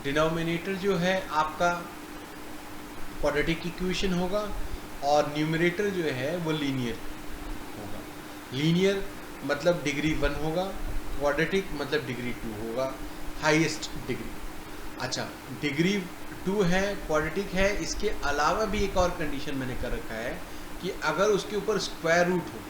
Denominator जो है आपका क्वाड्रेटिक इक्वेशन होगा और न्यूमरेटर जो है वो लीनियर होगा। लीनियर मतलब डिग्री 1 होगा, क्वाड्रेटिक मतलब डिग्री 2 होगा, हाईएस्ट डिग्री। अच्छा, डिग्री 2 है, क्वाड्रेटिक है, इसके अलावा भी एक और कंडीशन मैंने कर रखा है कि अगर उसके ऊपर स्क्वायर रूट हो,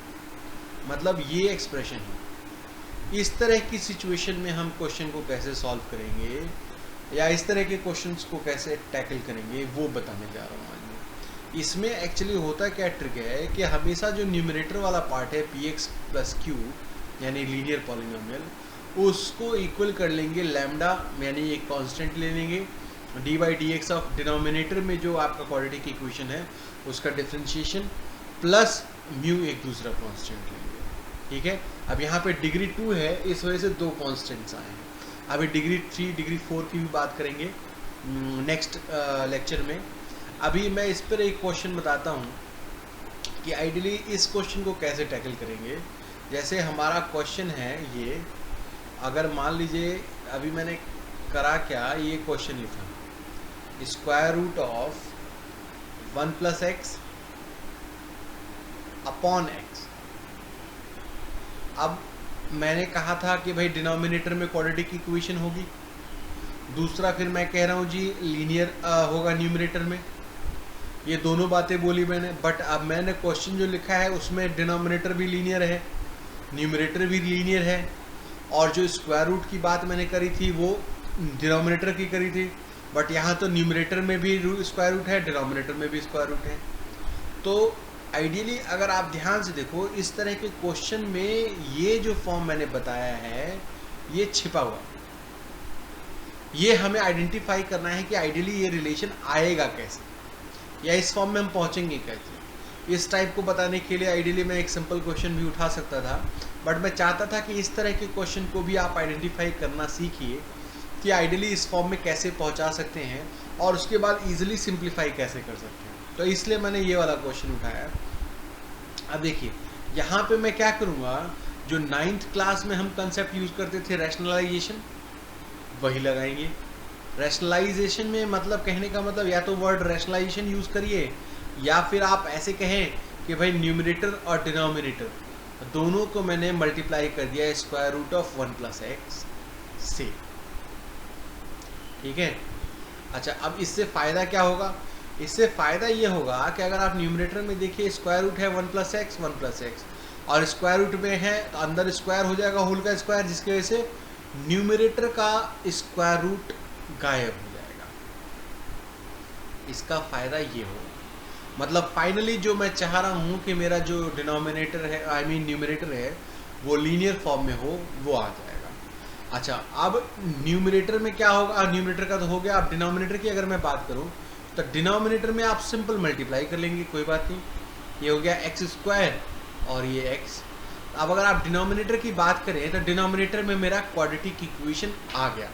मतलब ये एक्सप्रेशन है। इस तरह की सिचुएशन में हम क्वेश्चन को कैसे सॉल्व करेंगे या इस तरह के क्वेश्चंस को कैसे टैकल करेंगे वो बताने जा रहा हूँ आज मैं। इसमें एक्चुअली होता क्या ट्रिक है कि हमेशा जो न्यूमरेटर वाला पार्ट है px प्लस क्यू यानी लीनियर पॉलिनोमियल, उसको इक्वल कर लेंगे लैम्डा यानी एक कांस्टेंट ले लेंगे, d by d x of denominator में जो आपका क्वाड्रेटिक इक्वेशन है उसका डिफरेंशिएशन प्लस म्यू एक दूसरा कांस्टेंट लेंगे। ठीक है, अब यहाँ पे डिग्री 2 है, इस वजह से दो कांस्टेंट्स आए हैं। अभी डिग्री 3 डिग्री 4 की भी बात करेंगे नेक्स्ट लेक्चर में। अभी मैं इस पर एक क्वेश्चन बताता हूँ कि आइडियली इस क्वेश्चन को कैसे टैकल करेंगे। जैसे हमारा क्वेश्चन है ये, अगर मान लीजिए अभी मैंने करा क्या, ये क्वेश्चन लिखा square root of 1 plus x upon x. अब मैंने कहा था कि भाई डिनोमिनेटर में क्वाड्रेटिक इक्वेशन होगी, दूसरा फिर मैं कह रहा हूँ जी लीनियर होगा न्यूमरेटर में। ये दोनों बातें बोली मैंने, बट अब मैंने क्वेश्चन जो लिखा है उसमें डिनोमिनेटर भी लीनियर है, न्यूमरेटर भी लीनियर है, और जो स्क्वायर रूट की बात मैंने करी थी वो डिनोमिनेटर की करी थी, बट यहाँ तो न्यूमरेटर में भी स्क्वायर रूट है, डिनोमिनेटर में भी स्क्वायर रूट है। तो आइडियली अगर आप ध्यान से देखो इस तरह के क्वेश्चन में ये जो फॉर्म मैंने बताया है ये छिपा हुआ, ये हमें आइडेंटिफाई करना है कि आइडियली ये रिलेशन आएगा कैसे या इस फॉर्म में हम पहुंचेंगे कैसे। इस टाइप को बताने के लिए आइडियली मैं एक सिंपल क्वेश्चन भी उठा सकता था, बट मैं चाहता था कि इस तरह के क्वेश्चन को भी आप आइडेंटिफाई करना सीखिए कि आइडियली इस फॉर्म में कैसे पहुंचा सकते हैं और उसके बाद ईजिली सिंप्लीफाई कैसे कर सकते हैं। तो इसलिए मैंने ये वाला क्वेश्चन उठाया। अब देखिए यहाँ पे मैं क्या करूँगा, जो 9th क्लास में हम कंसेप्ट यूज़ करते थे रैशनलाइजेशन, वही लगाएंगे। रैशनलाइजेशन में मतलब कहने का मतलब या तो वर्ड रैशनलाइजेशन यूज़ करिए या फिर आप ऐसे कहें कि भाई न्यूमरेटर और डिनोमिनेटर दोनों को मैंने मल्टीप्लाई कर दिया square root of 1 plus x से। ठीक है, अच्छा अब इससे फ़ायदा क्या होगा, इससे फ़ायदा ये होगा कि अगर आप न्यूमरेटर में देखिए स्क्वायर रूट है 1 प्लस एक्स और स्क्वायर रूट में है तो अंदर स्क्वायर हो जाएगा होल का स्क्वायर, जिसकी वजह से न्यूमरेटर का स्क्वायर रूट गायब हो जाएगा। इसका फ़ायदा ये होगा, मतलब फाइनली जो मैं चाह रहा हूँ कि मेरा जो डिनोमिनेटर है न्यूमरेटर है वो लीनियर फॉर्म में हो, वो आ जाएगा। अच्छा अब न्यूमरेटर में क्या होगा, न्यूमरेटर का तो हो गया। अब डिनोमिनेटर की अगर मैं बात करूँ तो डिनोमिनेटर में आप सिंपल मल्टीप्लाई कर लेंगे, कोई बात नहीं, ये हो गया एक्स स्क्वायर और ये एक्स। अब अगर आप डिनोमिनेटर की बात करें तो डिनोमिनेटर में मेरा क्वाड्रेटिक इक्वेशन आ गया।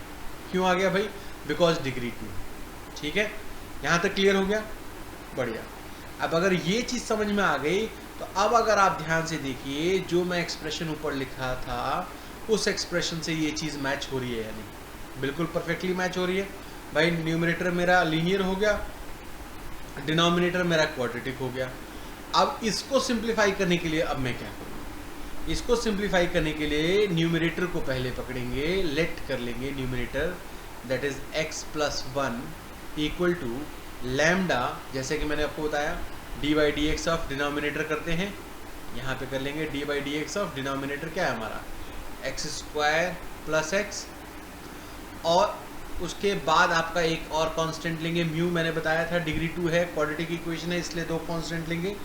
क्यों आ गया भाई, बिकॉज डिग्री 2। ठीक है, यहाँ तक क्लियर हो गया, बढ़िया। अब अगर ये चीज़ समझ में आ गई तो अब अगर आप ध्यान से देखिए जो मैं एक्सप्रेशन ऊपर लिखा था उस एक्सप्रेशन से ये चीज़ मैच हो रही है या नहीं, बिल्कुल परफेक्टली मैच हो रही है भाई। न्यूमरेटर मेरा लीनियर हो गया, डिनोमिनेटर मेरा क्वाड्रेटिक हो गया। अब इसको सिंप्लीफाई करने के लिए अब मैं क्या करूँगा, इसको सिंप्लीफाई करने के लिए न्यूमरेटर को पहले पकड़ेंगे, लेट कर लेंगे numerator that is x plus 1 equal to lambda, जैसे कि मैंने आपको बताया d by d x of denominator करते हैं, यहाँ पे कर लेंगे d by d x of denominator क्या है हमारा एक्स स्क्वायर प्लस एक्स, और उसके बाद आपका एक और कांस्टेंट लेंगे म्यू, मैंने बताया था डिग्री 2 है, क्वाड्रेटिक इक्वेशन है इसलिए दो कांस्टेंट लेंगे।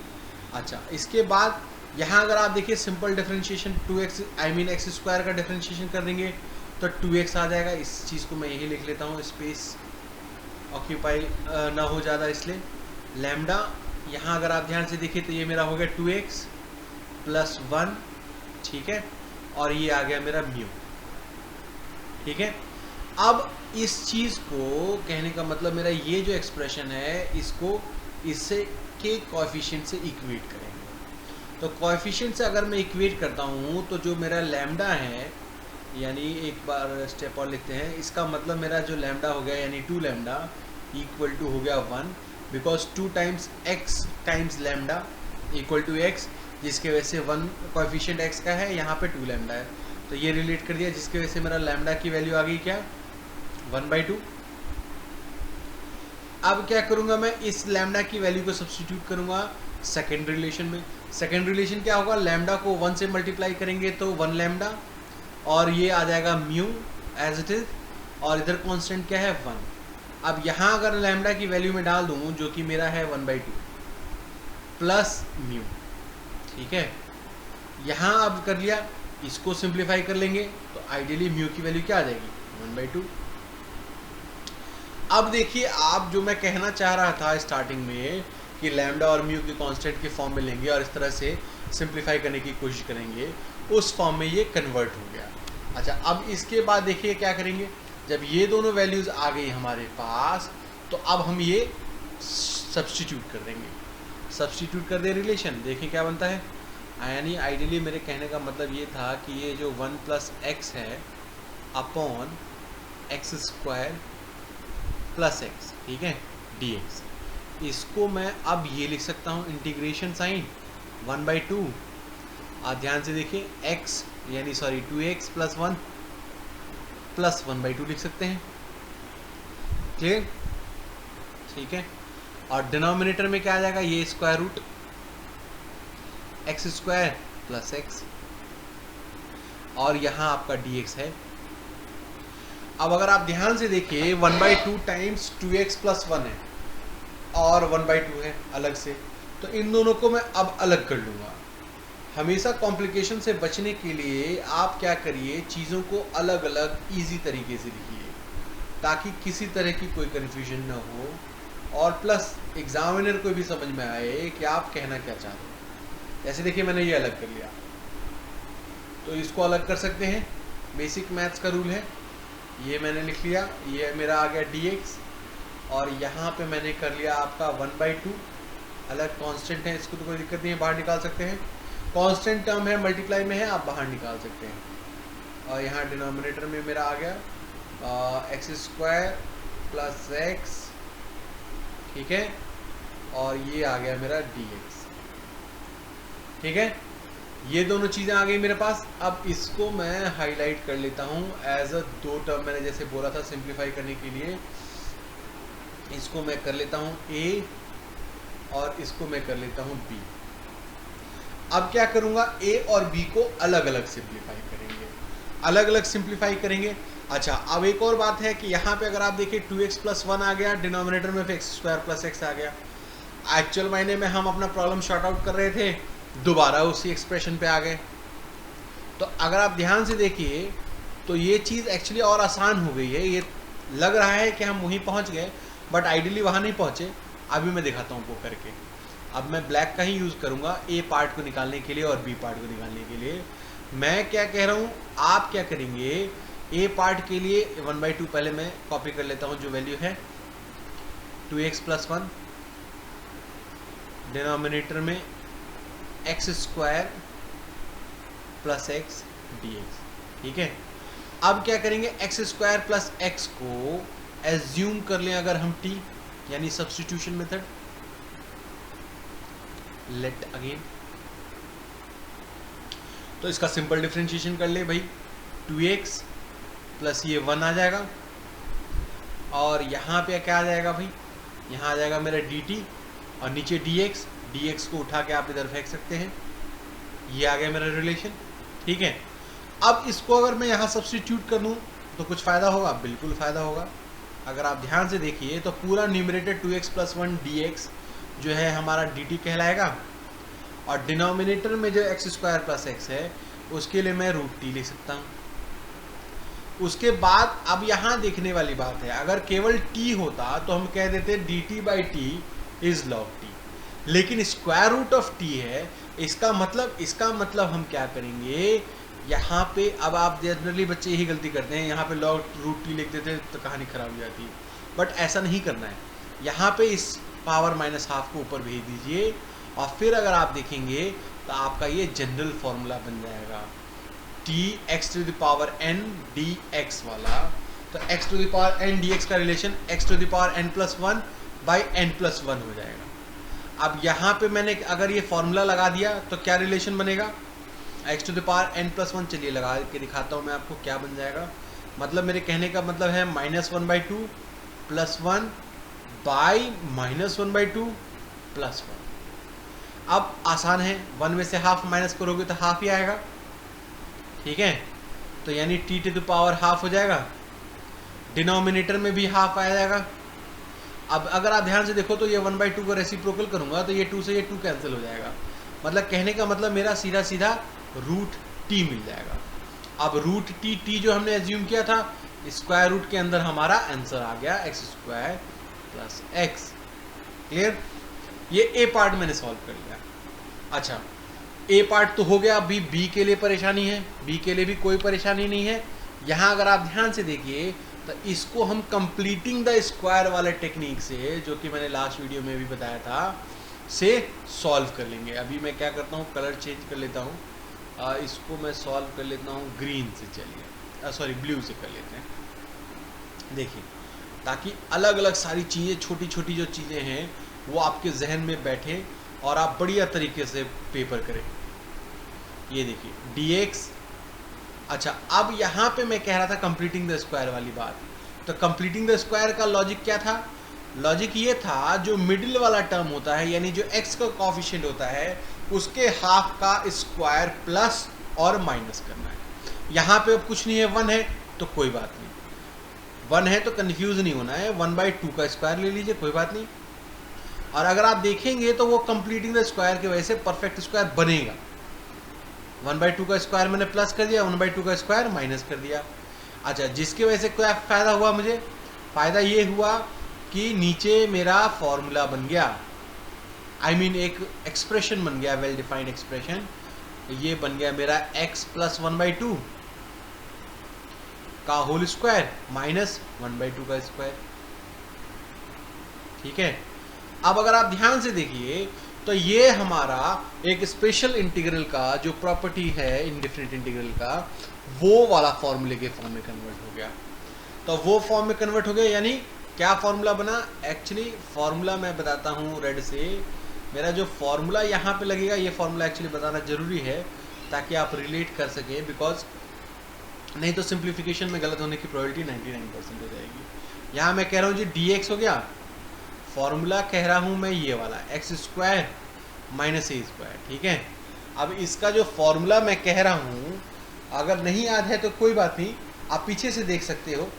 अच्छा इसके बाद यहाँ अगर आप देखिए simple differentiation 2x x square का डिफरेंशिएशन कर देंगे तो 2x आ जाएगा। इस चीज़ को मैं यही लिख लेता हूँ, स्पेस ऑक्यूपाई ना हो ज़्यादा, इसलिए लैम्डा। यहाँ अगर आप ध्यान से देखिए तो ये मेरा हो गया 2x प्लस 1, ठीक है, और ये आ गया मेरा म्यू। ठीक है, अब इस चीज़ को कहने का मतलब मेरा ये जो एक्सप्रेशन है इसको इससे के कोएफिशिएंट से इक्वेट करेंगे। तो कोएफिशिएंट से अगर मैं इक्वेट करता हूँ तो जो मेरा लैम्डा है यानी एक बार स्टेप और लिखते हैं, इसका मतलब मेरा जो लैम्डा हो गया यानी 2 लैम्डा इक्वल टू हो गया 1, because 2 times x times lambda equal to x, जिसके वजह से 1 कोएफिशिएंट एक्स का है, यहाँ पे 2 लैम्डा है, तो ये रिलेट कर दिया, जिसकी वजह से मेरा लैम्डा की वैल्यू आ गई क्या 1/2। अब क्या करूँगा मैं, इस लैम्डा की वैल्यू को सब्सटीट्यूट करूँगा सेकेंड रिलेशन में। सेकेंड रिलेशन क्या होगा, लैम्डा को 1 से मल्टीप्लाई करेंगे तो 1 लैम्डा, और ये आ जाएगा म्यू एज इट इज, और इधर कांस्टेंट क्या है 1। अब यहाँ अगर लैम्डा की वैल्यू में डाल दूँ जो कि मेरा है 1/2 प्लस म्यू, ठीक है। यहाँ अब कर लिया, इसको सिंप्लीफाई कर लेंगे तो आइडियली म्यू की वैल्यू क्या आ जाएगी 1/2। अब देखिए, आप जो मैं कहना चाह रहा था स्टार्टिंग में कि लैम्डा और म्यू के कांस्टेंट के फॉर्म में लेंगे और इस तरह से सिंप्लीफाई करने की कोशिश करेंगे, उस फॉर्म में ये कन्वर्ट हो गया। अच्छा, अब इसके बाद देखिए क्या करेंगे, जब ये दोनों वैल्यूज़ आ गई हमारे पास तो अब हम ये सब्स्टिट्यूट कर देंगे, सब्स्टिट्यूट कर दे रिलेशन, देखिए क्या बनता है। यानी आइडियली मेरे कहने का मतलब ये था कि ये जो 1 + x है अपॉन x² + x, ठीक है, dx, इसको मैं अब ये लिख सकता हूँ इंटीग्रेशन साइन 1/2। आप ध्यान से देखिए, x यानी सॉरी 2x + 1 + 1/2 लिख सकते हैं, क्लियर, ठीक है। और डिनोमिनेटर में क्या आ जाएगा, ये स्क्वायर रूट x² + x, और यहाँ आपका dx है। अब अगर आप ध्यान से देखिए 1/2 टाइम्स 2x + 1 है और 1/2 है अलग से, तो इन दोनों को मैं अब अलग कर लूँगा। हमेशा कॉम्प्लिकेशन से बचने के लिए आप क्या करिए, चीज़ों को अलग अलग इजी तरीके से लिखिए ताकि किसी तरह की कोई कन्फ्यूजन ना हो, और प्लस एग्जामिनर को भी समझ में आए कि आप कहना क्या चाहते हैं। जैसे देखिए मैंने ये अलग कर लिया, तो इसको अलग कर सकते हैं, बेसिक मैथ्स का रूल है। ये मैंने लिख लिया, ये मेरा आ गया dx, और यहाँ पे मैंने कर लिया आपका 1/2, अलग कांस्टेंट है, इसको तो कोई दिक्कत नहीं है, बाहर निकाल सकते हैं, कांस्टेंट टर्म है, मल्टीप्लाई में है, आप बाहर निकाल सकते हैं। और यहाँ डिनोमिनेटर में मेरा आ गया x² + x, ठीक है, और ये आ गया मेरा dx, ठीक है। ये दोनों चीज़ें आ गई मेरे पास। अब इसको मैं हाईलाइट कर लेता हूँ एज अ 2 टर्म, मैंने जैसे बोला था सिंप्लीफाई करने के लिए, इसको मैं कर लेता हूँ a और इसको मैं कर लेता हूँ b। अब क्या करूँगा, a और b को अलग अलग सिंप्लीफाई करेंगे, अलग अलग सिंप्लीफाई करेंगे। अच्छा, अब एक और बात है कि यहाँ पे अगर आप देखिए 2x + 1 आ गया, डिनोमिनेटर में x² + x आ गया। एक्चुअल मायने में हम अपना प्रॉब्लम शॉर्ट आउट कर रहे थे, दोबारा उसी एक्सप्रेशन पे आ गए। तो अगर आप ध्यान से देखिए तो ये चीज़ एक्चुअली और आसान हो गई है। ये लग रहा है कि हम वहीं पहुंच गए, बट आइडियली वहाँ नहीं पहुँचे। अभी मैं दिखाता हूँ वो करके। अब मैं ब्लैक का ही यूज़ करूँगा ए पार्ट को निकालने के लिए और बी पार्ट को निकालने के लिए। मैं क्या कह रहा हूँ, आप क्या करेंगे, ए पार्ट के लिए 1/2 पहले मैं कॉपी कर लेता हूँ, जो वैल्यू है 2x + 1, डिनोमिनेटर में x² + x dx, ठीक है। अब क्या करेंगे, x² + x को एज्यूम कर लें अगर हम t, यानी सब्स्टिट्यूशन मेथड, लेट अगेन, तो इसका सिंपल डिफरेंशिएशन कर ले भाई, 2x + ये 1 आ जाएगा, और यहाँ पे क्या आ जाएगा भाई, यहाँ आ जाएगा मेरा dt, और नीचे dx को उठा के आप इधर फेंक सकते हैं। ये आ गया मेरा रिलेशन, ठीक है। अब इसको अगर मैं यहाँ सब्स्टिट्यूट कर दूँ तो कुछ फ़ायदा होगा, बिल्कुल फ़ायदा होगा। अगर आप ध्यान से देखिए तो पूरा न्यूमरेटर 2x + 1 dx जो है हमारा dt कहलाएगा, और डिनोमिनेटर में जो x² + x है उसके लिए मैं √t लिख सकता हूँ। उसके बाद अब यहाँ देखने वाली बात है, अगर केवल t होता तो हम कह देते dt/t = log t, लेकिन स्क्वायर रूट ऑफ t है, इसका मतलब हम क्या करेंगे यहाँ पे। अब आप जनरली बच्चे यही गलती करते हैं, यहाँ पे log√t लिख देते तो कहानी खराब हो जाती है, बट ऐसा नहीं करना है। यहाँ पे इस पावर -½ को ऊपर भेज दीजिए, और फिर अगर आप देखेंगे तो आपका ये जनरल फॉर्मूला बन जाएगा। T X to the power N D X वाला, तो X to the power N D X का relation X to the power N plus one by N plus one हो जाएगा। अब यहाँ पे मैंने अगर ये फॉर्मूला लगा दिया तो क्या रिलेशन बनेगा, x to the power N plus one. चलिए लगा के दिखाता हूँ मैं आपको क्या बन जाएगा। मतलब मेरे कहने का मतलब है -1/2 प्लस 1 बाई -1/2 प्लस 1। अब आसान है, 1 में से हाफ माइनस करोगे तो हाफ ही आएगा, ठीक है। तो यानी t to the power half हो जाएगा, डिनोमिनेटर में भी हाफ आ जाएगा। अब अगर आप ध्यान से देखो तो ये 1/2 को रेसिप्रोकल करूंगा तो ये 2 से ये 2 कैंसिल हो जाएगा। मतलब कहने का मतलब मेरा सीधा सीधा रूट टी मिल जाएगा। अब रूट टी जो हमने एज्यूम किया था, स्क्वायर रूट के अंदर हमारा आंसर आ गया x² प्लस x। क्लियर, ये ए पार्ट मैंने सॉल्व कर लिया। अच्छा, ए पार्ट तो हो गया। अभी बी के लिए परेशानी है, बी के लिए भी कोई परेशानी नहीं है। यहाँ अगर आप ध्यान से देखिए तो इसको हम कंप्लीटिंग द स्क्वायर वाले टेक्निक से, जो कि मैंने लास्ट वीडियो में भी बताया था, से सॉल्व कर लेंगे। अभी मैं क्या करता हूँ, कलर चेंज कर लेता हूँ, इसको मैं सॉल्व कर लेता हूँ ग्रीन से, चलिए सॉरी ब्लू से कर लेते हैं। देखिए, ताकि अलग अलग सारी चीज़ें, छोटी छोटी जो चीज़ें हैं वो आपके जहन में बैठे और आप बढ़िया तरीके से पेपर करें। ये देखिए dx। अच्छा, अब यहाँ पे मैं कह रहा था कंप्लीटिंग द स्क्वायर वाली बात। तो कंप्लीटिंग द स्क्वायर का लॉजिक क्या था, लॉजिक ये था जो मिडिल वाला टर्म होता है, यानी जो x का कोफिशिएंट होता है, उसके हाफ का स्क्वायर प्लस और माइनस करना है। यहाँ पे अब कुछ नहीं है, 1 है तो कोई बात नहीं, 1 है तो कंफ्यूज नहीं होना है, 1/2 का स्क्वायर ले लीजिए, कोई बात नहीं। और अगर आप देखेंगे तो वो कंप्लीटिंग द स्क्वायर की वजह से परफेक्ट स्क्वायर बनेगा। 1/2 का स्क्वायर मैंने प्लस कर दिया, 1/2 का स्क्वायर माइनस कर दिया। अच्छा, जिसकी वजह से क्या फ़ायदा हुआ मुझे, फ़ायदा ये हुआ कि नीचे मेरा फॉर्मूला बन गया, I mean एक एक्सप्रेशन बन गया, वेल डिफाइंड एक्सप्रेशन। ये बन गया मेरा x प्लस 1/2 का होल स्क्वायर माइनस 1/2 का स्क्वायर, ठीक है। अब अगर आप ध्यान से देखिए तो ये हमारा एक स्पेशल इंटीग्रल का जो प्रॉपर्टी है इनडिफिनिट इंटीग्रल का, वो वाला फॉर्मूले के फॉर्म में कन्वर्ट हो गया। तो वो फॉर्म में कन्वर्ट हो गया, यानी क्या फॉर्मूला बना, एक्चुअली फॉर्मूला मैं बताता हूँ रेड से। मेरा जो फॉर्मूला यहाँ पे लगेगा, ये फॉर्मूला एक्चुअली बताना जरूरी है ताकि आप रिलेट कर सकें, बिकॉज नहीं तो सिंप्लीफिकेशन में गलत होने की प्रोबेबिलिटी 99% हो जाएगी। यहाँ मैं कह रहा हूँ जी dx हो गया, फॉर्मूला कह रहा हूँ मैं ये वाला x² माइनस a², ठीक है। अब इसका जो फॉर्मूला मैं कह रहा हूँ, अगर नहीं याद है तो कोई बात नहीं, आप पीछे से देख सकते हो।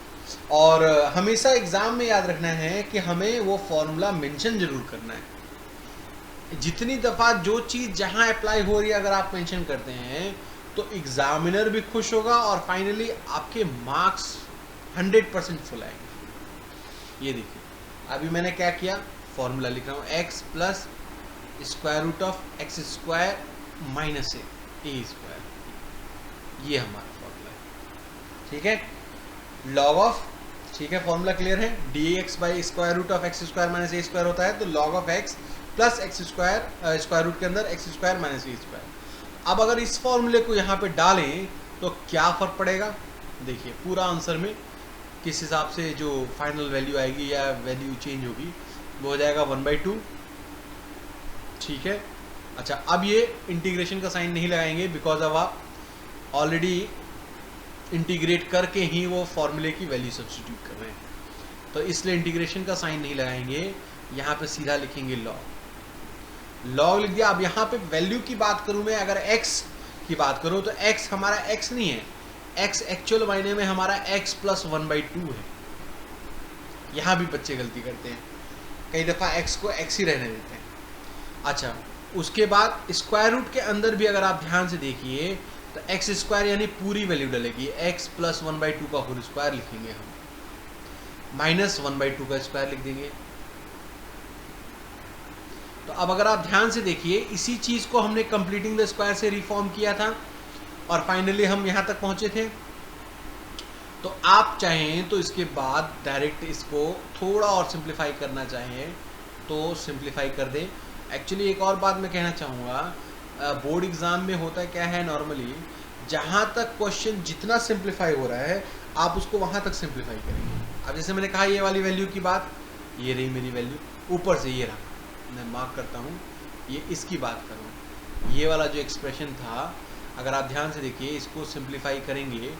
और हमेशा एग्जाम में याद रखना है कि हमें वो फॉर्मूला मेंशन जरूर करना है। जितनी दफ़ा जो चीज़ जहाँ अप्लाई हो रही है अगर आप मेंशन करते हैं तो एग्जामिनर भी खुश होगा और फाइनली आपके मार्क्स 100% फुल आएंगे। ये देखिए, अभी मैंने क्या किया, फॉर्मूला लिख रहा हूँ x plus square root of x² minus a², ये हमारा फॉर्मूला है, ठीक है। लॉग ऑफ, ठीक है, फॉर्मूला क्लियर है, dx by square root of x² minus a² होता है, तो log of x plus x² square root के अंदर x² माइनस a²। अब अगर इस फॉर्मूले को यहाँ पे डालें तो क्या फ़र्क पड़ेगा, देखिए पूरा आंसर में किस हिसाब से जो फाइनल वैल्यू आएगी या वैल्यू चेंज होगी वो हो जाएगा 1/2, ठीक है। अच्छा, अब ये इंटीग्रेशन का साइन नहीं लगाएंगे बिकॉज अब आप ऑलरेडी इंटीग्रेट करके ही वो फॉर्मूले की वैल्यू सब्स्टिट्यूट कर रहे हैं, तो इसलिए इंटीग्रेशन का साइन नहीं लगाएंगे, यहाँ पे सीधा लिखेंगे लॉग। लॉग लिख दिया। अब यहाँ पे वैल्यू की बात करूँ मैं, अगर x की बात करूँ तो x हमारा x नहीं है, x एक्चुअल मायने में हमारा x प्लस 1/2 है। यहाँ भी बच्चे गलती करते हैं, कई दफ़ा x को x ही रहने देते हैं। अच्छा, उसके बाद स्क्वायर रूट के अंदर भी अगर आप ध्यान से देखिए तो x² यानी पूरी वैल्यू डलेगी, x प्लस 1/2 का होल स्क्वायर लिखेंगे हम, माइनस 1/2 का स्क्वायर लिख देंगे। तो अब अगर आप ध्यान से देखिए, इसी चीज़ को हमने कंप्लीटिंग द स्क्वायर से रिफॉर्म किया था और फाइनली हम यहाँ तक पहुँचे थे। तो आप चाहें तो इसके बाद डायरेक्ट इसको थोड़ा और सिंप्लीफाई करना चाहें तो सिंप्लीफाई कर दें। एक्चुअली एक और बात मैं कहना चाहूँगा, बोर्ड एग्ज़ाम में होता क्या है नॉर्मली, जहाँ तक क्वेश्चन जितना सिंप्लीफाई हो रहा है आप उसको वहाँ तक सिंप्लीफाई करेंगे। अब जैसे मैंने कहा ये वाली वैल्यू की बात, ये रही मेरी वैल्यू, ऊपर से ये रहा, मैं मार्क करता हूँ, ये इसकी बात करूँ, ये वाला जो एक्सप्रेशन था, अगर आप ध्यान से देखिए इसको सिंप्लीफाई करेंगे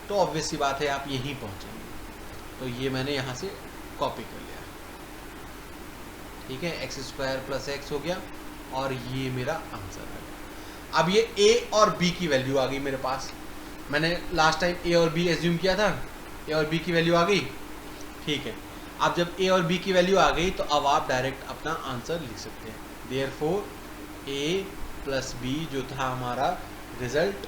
तो ऑब्वियस सी बात है आप यहीं पहुँचेंगे। तो ये मैंने यहाँ से कॉपी कर लिया, ठीक है, एक्स स्क्वायर प्लस एक्स हो गया और ये मेरा आंसर है। अब ये ए और बी की वैल्यू आ गई मेरे पास, मैंने लास्ट टाइम ए और बी एज्यूम किया था, ए और बी की वैल्यू आ गई, ठीक है। अब जब ए और बी की वैल्यू आ गई तो अब आप डायरेक्ट अपना आंसर लिख सकते हैं। देयरफॉर ए प्लस बी जो था हमारा रिजल्ट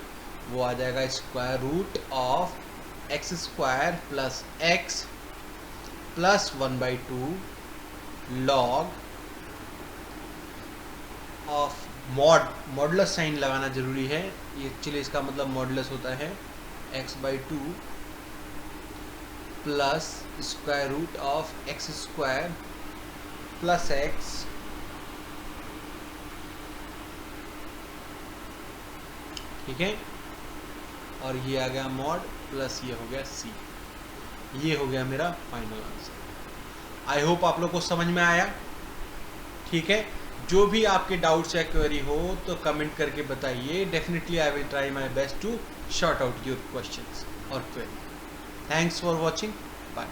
वो आ जाएगा square root of x square plus x plus 1/2 log of modulus sign लगाना जरूरी है, ये एक्चुअली इसका मतलब मॉडुलस होता है x/2 plus square root of x square plus x ठीक है, और ये आ गया मॉड प्लस ये हो गया c, ये हो गया मेरा फाइनल आंसर। आई होप आप लोग को समझ में आया, ठीक है। जो भी आपके डाउट्स या क्वेरी हो तो कमेंट करके बताइए, definitely I will try my best to sort out your questions और query. Thanks for watching, bye.